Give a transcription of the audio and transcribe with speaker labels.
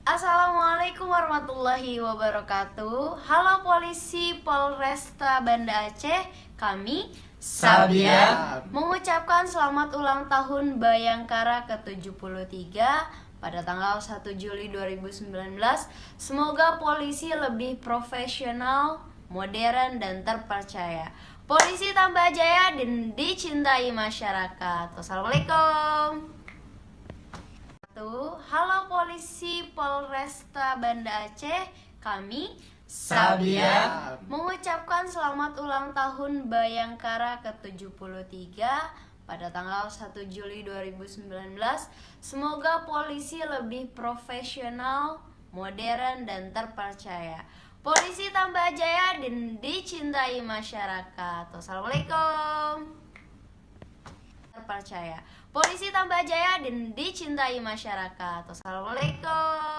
Speaker 1: Assalamualaikum warahmatullahi wabarakatuh. Halo polisi Polresta Banda Aceh, kami
Speaker 2: Sabia
Speaker 1: mengucapkan selamat ulang tahun Bayangkara ke-73 pada tanggal 1 Juli 2019. Semoga polisi lebih profesional, modern, dan terpercaya. Polisi tambah jaya dan dicintai masyarakat. Wassalamualaikum. Halo polisi Polresta Banda Aceh, kami
Speaker 2: Sabia
Speaker 1: mengucapkan selamat ulang tahun Bayangkara ke-73 pada tanggal 1 Juli 2019. Semoga polisi lebih profesional, modern, dan terpercaya. Polisi tambah jaya dan dicintai masyarakat. Wassalamualaikum. Terpercaya. Polisi tambah jaya dan dicintai masyarakat. Wassalamualaikum.